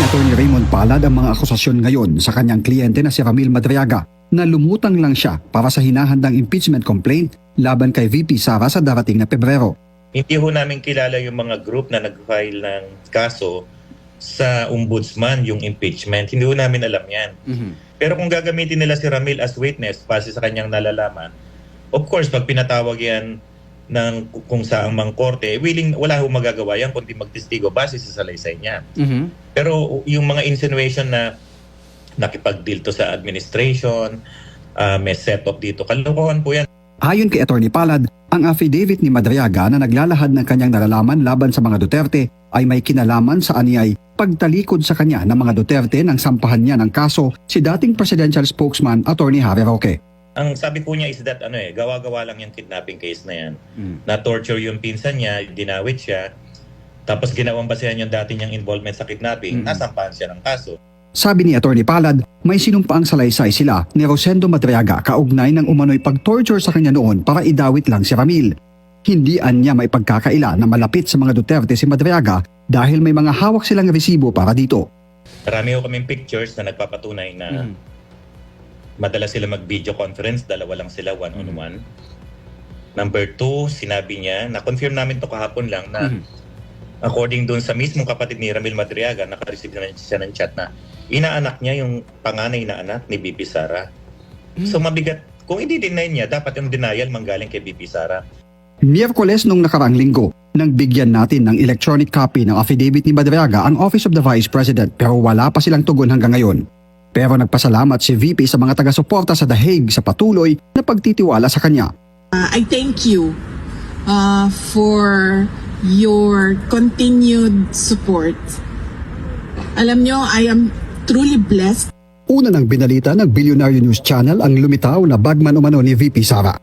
Attorney Raymond Palad ang mga akusasyon ngayon sa kanyang kliyente na si Ramil Madriaga na lumutang lang siya para sa hinahandang impeachment complaint laban kay VP Sara sa darating na Pebrero. Hindi ho namin kilala yung mga group na nag-file ng kaso sa ombudsman, yung impeachment. Hindi ho namin alam yan. Pero kung gagamitin nila si Ramil as witness base sa kanyang nalalaman, of course, pag pinatawag yan ng kung saang mang korte, wala ho magagawa yan kundi magtestigo base sa salaysay niya. Pero yung mga insinuation na nakipag-deal to sa administration, may setup dito, kalokohan po yan. Ayon kay Attorney Palad, ang affidavit ni Madriaga na naglalahad ng kanyang nalalaman laban sa mga Duterte ay may kinalaman sa aniyay pagtalikod sa kanya ng mga Duterte nang sampahan niya ng kaso si dating presidential spokesman Attorney Harry Roque. Ang sabi po niya is that gawa-gawa lang yung kidnapping case na yan. Na-torture yung pinsan niya, dinawit siya, tapos ginawang basehan yung dati niyang involvement sa kidnapping, nasampahan siya ng kaso. Sabi ni Attorney Palad, may sinumpaang salaysay sila ni Rosendo Madriaga kaugnay ng umano'y pag-torture sa kanya noon para idawit lang si Ramil. Hindi anya may pagkakaila na malapit sa mga Duterte si Madriaga dahil may mga hawak silang resibo para dito. Marami ho kaming pictures na nagpapatunay na madalas sila mag-video conference, dalawa lang sila one-on-one. Number 2, sinabi niya, na-confirm namin to kahapon lang na according dun sa mismong kapatid ni Ramil Madriaga, naka-receive na siya ng chat na inaanak niya yung panganay na anak ni BP Sara. So mabigat, kung i-deny niya, dapat yung denial manggaling kay BP Sara. Miyerkules nung nakaraang linggo, nang bigyan natin ng electronic copy ng affidavit ni Madriaga ang Office of the Vice President pero wala pa silang tugon hanggang ngayon. Pero nagpasalamat si VP sa mga taga-suporta sa The Hague sa patuloy na pagtitiwala sa kanya. I thank you for your continued support. Alam nyo, I am truly blessed. Una nang binalita ng Billionaire News Channel ang lumitaw na bagman umano ni VP Sara.